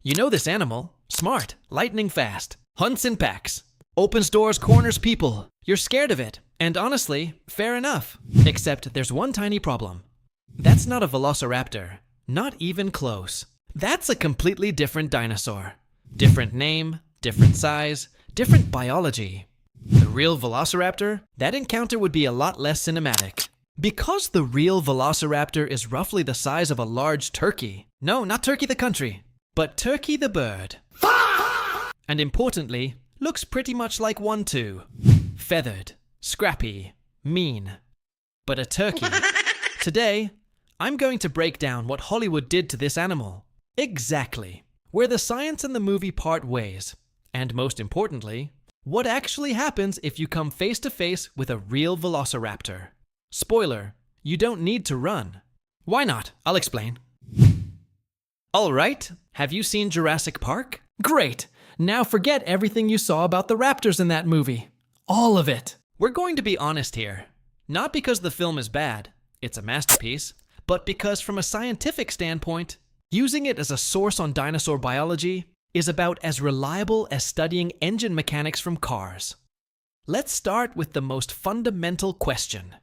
You know this animal. Smart, lightning fast, hunts in packs, opens doors, corners people. You're scared of it. And honestly, fair enough. Except there's one tiny problem. That's not a Velociraptor. Not even close. That's a completely different dinosaur. Different name, different size, different biology. The real Velociraptor? That encounter would be a lot less cinematic. Because the real Velociraptor is roughly the size of a large turkey. No, not Turkey the country, but Turkey the bird. And importantly, looks pretty much like one too. Feathered, scrappy, mean. But a turkey. Today, I'm going to break down what Hollywood did to this animal. Exactly. Where the science and the movie part ways. And most importantly, what actually happens if you come face to face with a real Velociraptor. Spoiler, you don't need to run. Why not? I'll explain. Alright, have you seen Jurassic Park? Great! Now forget everything you saw about the raptors in that movie. All of it. We're going to be honest here. Not because the film is bad, it's a masterpiece, but because from a scientific standpoint, using it as a source on dinosaur biology is about as reliable as studying engine mechanics from cars. Let's start with the most fundamental question.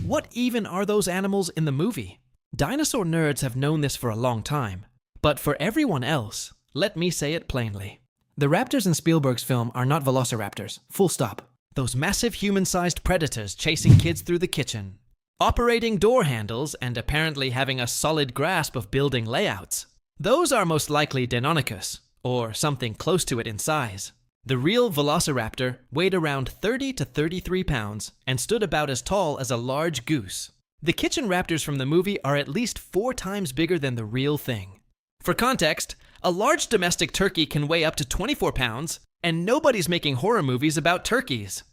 What even are those animals in the movie? Dinosaur nerds have known this for a long time, but for everyone else, let me say it plainly. The raptors in Spielberg's film are not velociraptors, full stop. Those massive human-sized predators chasing kids through the kitchen, operating door handles and apparently having a solid grasp of building layouts. Those are most likely Deinonychus, or something close to it in size. The real Velociraptor weighed around 30 to 33 pounds and stood about as tall as a large goose. The kitchen raptors from the movie are at least 4 times bigger than the real thing. For context, a large domestic turkey can weigh up to 24 pounds, and nobody's making horror movies about turkeys.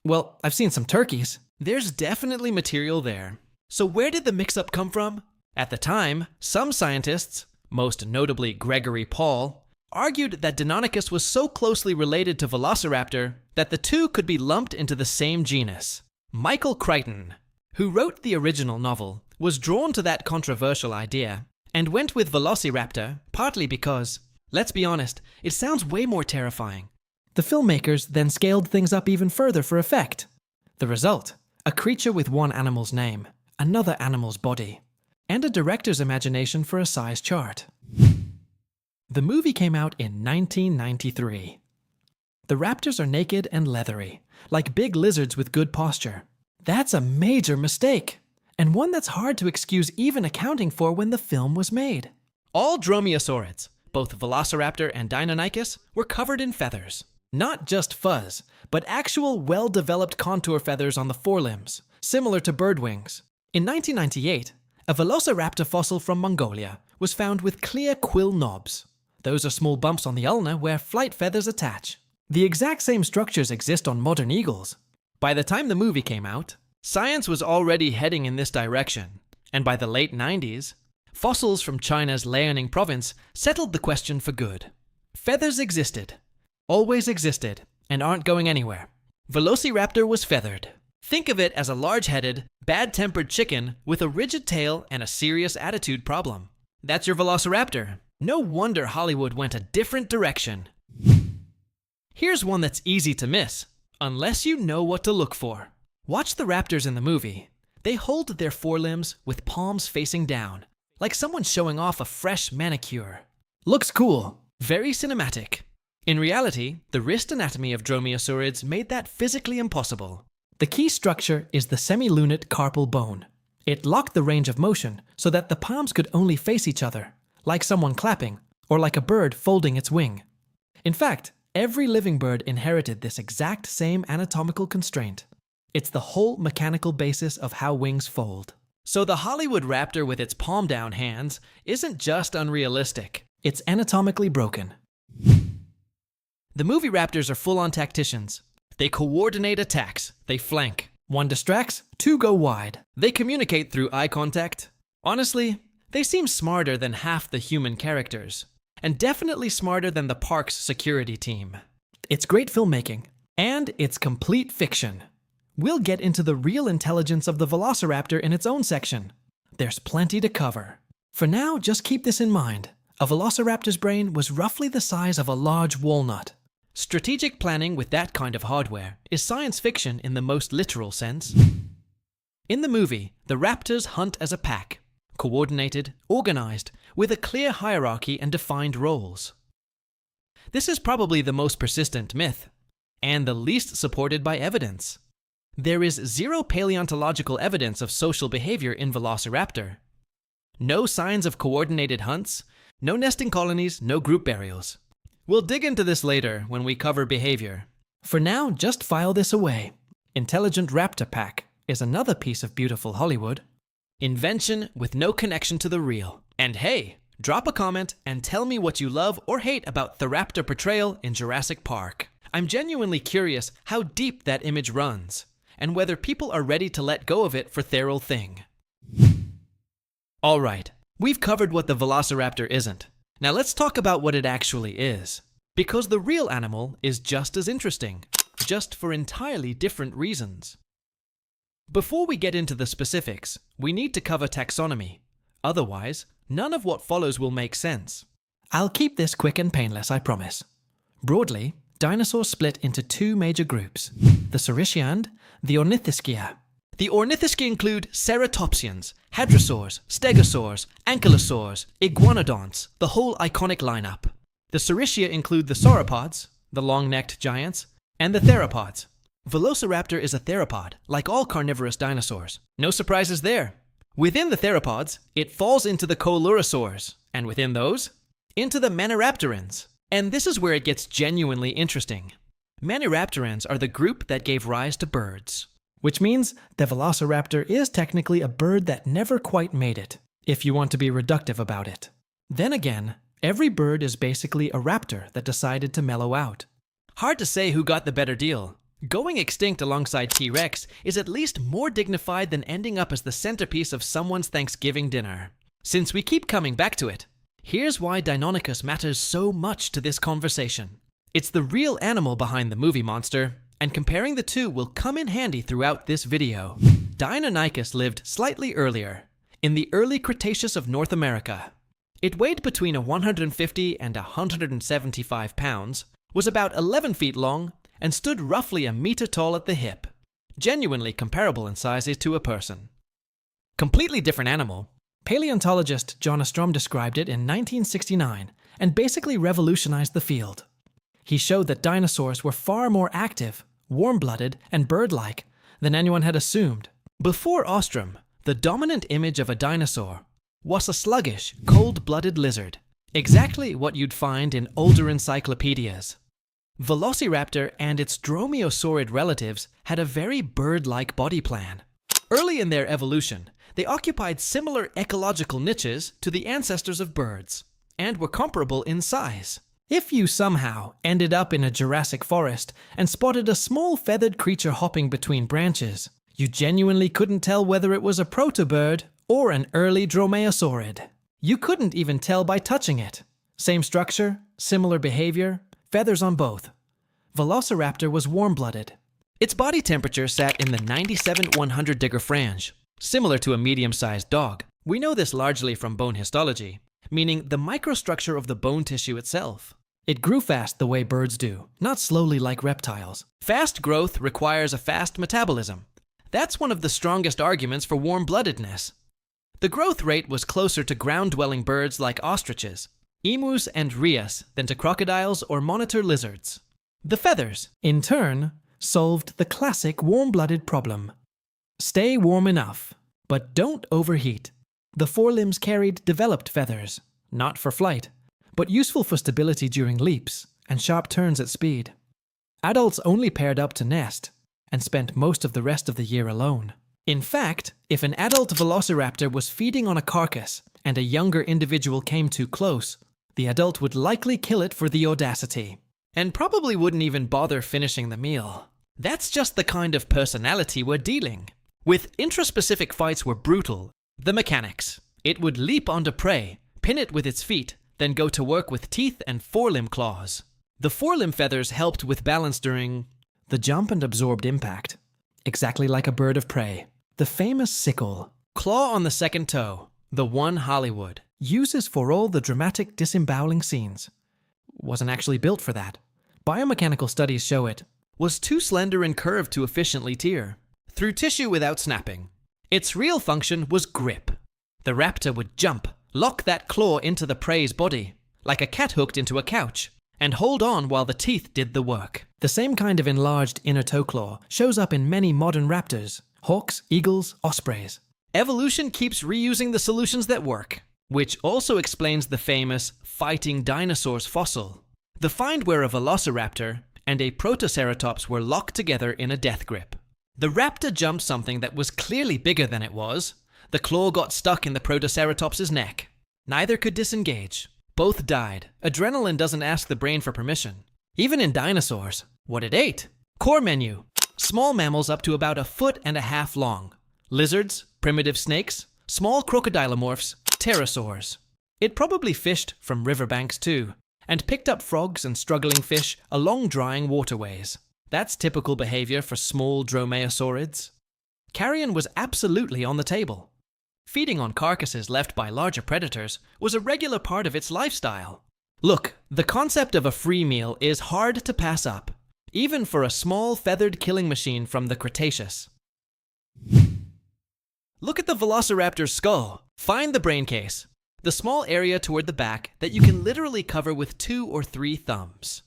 Well, I've seen some turkeys. There's definitely material there. So where did the mix-up come from? At the time, some scientists, most notably Gregory Paul, argued that Deinonychus was so closely related to Velociraptor that the two could be lumped into the same genus. Michael Crichton, who wrote the original novel, was drawn to that controversial idea and went with Velociraptor partly because, let's be honest, it sounds way more terrifying. The filmmakers then scaled things up even further for effect. The result, a creature with one animal's name, another animal's body, and a director's imagination for a size chart. The movie came out in 1993. The raptors are naked and leathery, like big lizards with good posture. That's a major mistake, and one that's hard to excuse even accounting for when the film was made. All dromaeosaurids, both Velociraptor and Deinonychus, were covered in feathers. Not just fuzz, but actual well-developed contour feathers on the forelimbs, similar to bird wings. In 1998, a Velociraptor fossil from Mongolia was found with clear quill knobs. Those are small bumps on the ulna where flight feathers attach. The exact same structures exist on modern eagles. By the time the movie came out, science was already heading in this direction, and by the late 90s, fossils from China's Liaoning province settled the question for good. Feathers existed, always existed, and aren't going anywhere. Velociraptor was feathered. Think of it as a large-headed, bad-tempered chicken with a rigid tail and a serious attitude problem. That's your Velociraptor. No wonder Hollywood went a different direction. Here's one that's easy to miss, unless you know what to look for. Watch the raptors in the movie. They hold their forelimbs with palms facing down, like someone showing off a fresh manicure. Looks cool, very cinematic. In reality, the wrist anatomy of dromaeosaurids made that physically impossible. The key structure is the semilunate carpal bone. It locked the range of motion so that the palms could only face each other, like someone clapping, or like a bird folding its wing. In fact, every living bird inherited this exact same anatomical constraint. It's the whole mechanical basis of how wings fold. So the Hollywood raptor with its palm-down hands isn't just unrealistic, it's anatomically broken. The movie raptors are full-on tacticians. They coordinate attacks, they flank. One distracts, 2 go wide. They communicate through eye contact. Honestly, they seem smarter than half the human characters, and definitely smarter than the park's security team. It's great filmmaking, and it's complete fiction. We'll get into the real intelligence of the Velociraptor in its own section. There's plenty to cover. For now, just keep this in mind. A velociraptor's brain was roughly the size of a large walnut. Strategic planning with that kind of hardware is science fiction in the most literal sense. In the movie, the raptors hunt as a pack, coordinated, organized, with a clear hierarchy and defined roles. This is probably the most persistent myth, and the least supported by evidence. There is zero paleontological evidence of social behavior in Velociraptor. No signs of coordinated hunts, no nesting colonies, no group burials. We'll dig into this later when we cover behavior. For now, just file this away. Intelligent Raptor Pack is another piece of beautiful Hollywood. Invention with no connection to the real. And hey, drop a comment and tell me what you love or hate about the raptor portrayal in Jurassic Park. I'm genuinely curious how deep that image runs, and whether people are ready to let go of it for their thing. Alright, we've covered what the Velociraptor isn't. Now let's talk about what it actually is. Because the real animal is just as interesting, just for entirely different reasons. Before we get into the specifics, we need to cover taxonomy. Otherwise, none of what follows will make sense. I'll keep this quick and painless, I promise. Broadly, dinosaurs split into two major groups, the Saurischian and the Ornithischia. The Ornithischia include ceratopsians, hadrosaurs, stegosaurs, ankylosaurs, iguanodonts, the whole iconic lineup. The Saurischian include the sauropods, the long-necked giants, and the theropods. Velociraptor is a theropod, like all carnivorous dinosaurs. No surprises there. Within the theropods, it falls into the coelurosaurs, and within those, into the maniraptorans. And this is where it gets genuinely interesting. Maniraptorans are the group that gave rise to birds. Which means the Velociraptor is technically a bird that never quite made it, if you want to be reductive about it. Then again, every bird is basically a raptor that decided to mellow out. Hard to say who got the better deal. Going extinct alongside T-Rex is at least more dignified than ending up as the centerpiece of someone's Thanksgiving dinner. Since we keep coming back to it, here's why Deinonychus matters so much to this conversation. It's the real animal behind the movie monster, and comparing the two will come in handy throughout this video. Deinonychus lived slightly earlier, in the early Cretaceous of North America. It weighed between 150 and 175 pounds, was about 11 feet long, and stood roughly a meter tall at the hip. Genuinely comparable in sizes to a person. Completely different animal. Paleontologist John Ostrom described it in 1969 and basically revolutionized the field. He showed that dinosaurs were far more active, warm-blooded, and bird-like than anyone had assumed. Before Ostrom, the dominant image of a dinosaur was a sluggish, cold-blooded lizard. Exactly what you'd find in older encyclopedias. Velociraptor and its dromaeosaurid relatives had a very bird-like body plan. Early in their evolution, they occupied similar ecological niches to the ancestors of birds, and were comparable in size. If you somehow ended up in a Jurassic forest and spotted a small feathered creature hopping between branches, you genuinely couldn't tell whether it was a protobird or an early dromaeosaurid. You couldn't even tell by touching it. Same structure, similar behavior, feathers on both. Velociraptor was warm-blooded. Its body temperature sat in the 97-100 digrafrange, similar to a medium-sized dog. We know this largely from bone histology, meaning the microstructure of the bone tissue itself. It grew fast the way birds do, not slowly like reptiles. Fast growth requires a fast metabolism. That's one of the strongest arguments for warm-bloodedness. The growth rate was closer to ground-dwelling birds like ostriches, emus, and rheas than to crocodiles or monitor lizards. The feathers, in turn, solved the classic warm-blooded problem. Stay warm enough, but don't overheat. The forelimbs carried developed feathers, not for flight, but useful for stability during leaps and sharp turns at speed. Adults only paired up to nest and spent most of the rest of the year alone. In fact, if an adult velociraptor was feeding on a carcass and a younger individual came too close, the adult would likely kill it for the audacity, and probably wouldn't even bother finishing the meal. That's just the kind of personality we're dealing with. Intraspecific fights were brutal. The mechanics. It would leap onto prey, pin it with its feet, then go to work with teeth and forelimb claws. The forelimb feathers helped with balance during the jump and absorbed impact. Exactly like a bird of prey. The famous sickle. Claw on the second toe. The one Hollywood. Uses for all the dramatic disemboweling scenes. Wasn't actually built for that. Biomechanical studies show it. Was too slender and curved to efficiently tear. Through tissue without snapping. Its real function was grip. The raptor would jump, lock that claw into the prey's body, like a cat hooked into a couch, and hold on while the teeth did the work. The same kind of enlarged inner toe claw shows up in many modern raptors, hawks, eagles, ospreys. Evolution keeps reusing the solutions that work, which also explains the famous fighting dinosaurs fossil. The find where a Velociraptor and a Protoceratops were locked together in a death grip. The raptor jumped something that was clearly bigger than it was. The claw got stuck in the Protoceratops's neck. Neither could disengage. Both died. Adrenaline doesn't ask the brain for permission. Even in dinosaurs. What it ate. Core menu. Small mammals up to about 1.5 feet long. Lizards, primitive snakes, small crocodilomorphs, pterosaurs. It probably fished from riverbanks too, and picked up frogs and struggling fish along drying waterways. That's typical behavior for small dromaeosaurids. Carrion was absolutely on the table. Feeding on carcasses left by larger predators was a regular part of its lifestyle. Look, the concept of a free meal is hard to pass up, even for a small feathered killing machine from the Cretaceous. Look at the Velociraptor's skull. Find the brain case, the small area toward the back that you can literally cover with 2 or 3 thumbs.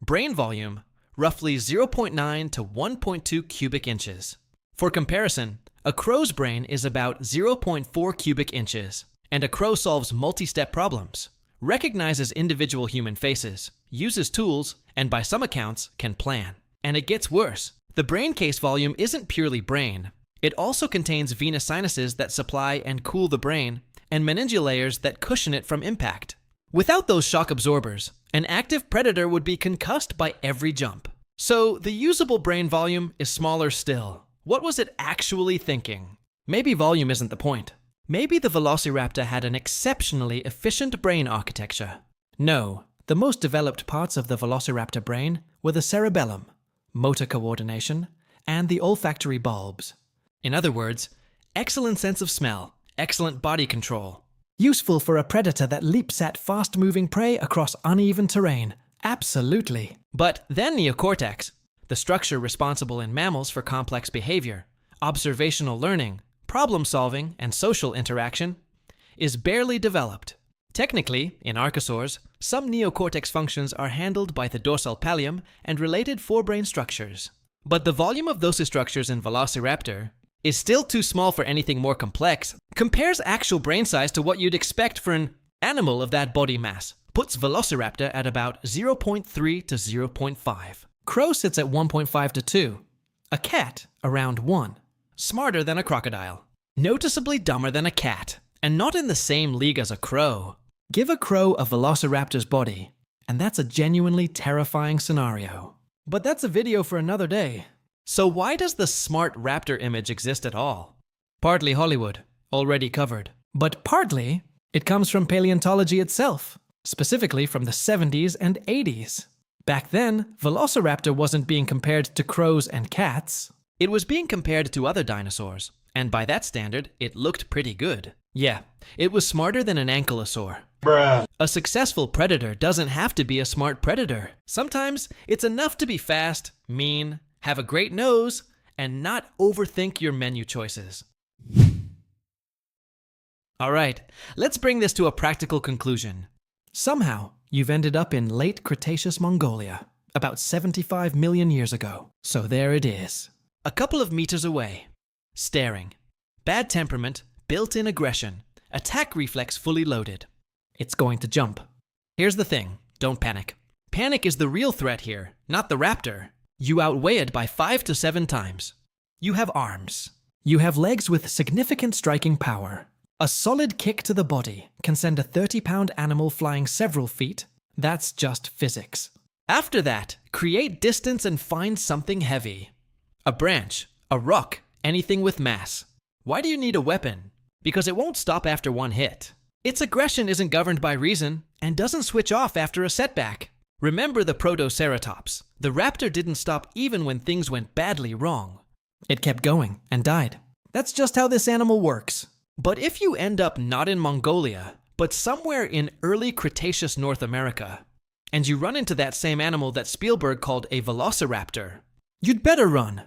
Brain volume, roughly 0.9 to 1.2 cubic inches. For comparison, a crow's brain is about 0.4 cubic inches, and a crow solves multi-step problems, recognizes individual human faces, uses tools, and by some accounts, can plan. And it gets worse. The brain case volume isn't purely brain. It also contains venous sinuses that supply and cool the brain, and meningeal layers that cushion it from impact. Without those shock absorbers, an active predator would be concussed by every jump. So the usable brain volume is smaller still. What was it actually thinking? Maybe volume isn't the point. Maybe the Velociraptor had an exceptionally efficient brain architecture. No, the most developed parts of the Velociraptor brain were the cerebellum, motor coordination, and the olfactory bulbs. In other words, excellent sense of smell, excellent body control. Useful for a predator that leaps at fast-moving prey across uneven terrain. Absolutely. But then neocortex, the structure responsible in mammals for complex behavior, observational learning, problem-solving, and social interaction, is barely developed. Technically, in archosaurs, some neocortex functions are handled by the dorsal pallium and related forebrain structures. But the volume of those structures in Velociraptor is still too small for anything more complex. Compares actual brain size to what you'd expect for an animal of that body mass. Puts Velociraptor at about 0.3 to 0.5. Crow sits at 1.5 to 2. A cat around 1. Smarter than a crocodile. Noticeably dumber than a cat. And not in the same league as a crow. Give a crow a Velociraptor's body, and that's a genuinely terrifying scenario. But that's a video for another day. So why does the smart raptor image exist at all? Partly Hollywood, already covered. But partly, it comes from paleontology itself, specifically from the 70s and 80s. Back then, Velociraptor wasn't being compared to crows and cats. It was being compared to other dinosaurs, and by that standard, it looked pretty good. Yeah, it was smarter than an ankylosaur. Bruh. A successful predator doesn't have to be a smart predator. Sometimes, it's enough to be fast, mean, have a great nose, and not overthink your menu choices. Alright, let's bring this to a practical conclusion. Somehow, you've ended up in late Cretaceous Mongolia, about 75 million years ago. So there it is. A couple of meters away. Staring. Bad temperament, built-in aggression, attack reflex fully loaded. It's going to jump. Here's the thing, don't panic. Panic is the real threat here, not the raptor. You outweigh it by 5 to 7 times. You have arms. You have legs with significant striking power. A solid kick to the body can send a 30-pound animal flying several feet. That's just physics. After that, create distance and find something heavy. A branch, a rock, anything with mass. Why do you need a weapon? Because it won't stop after one hit. Its aggression isn't governed by reason and doesn't switch off after a setback. Remember the Protoceratops. The raptor didn't stop even when things went badly wrong. It kept going and died. That's just how this animal works. But if you end up not in Mongolia, but somewhere in early Cretaceous North America, and you run into that same animal that Spielberg called a Velociraptor, you'd better run.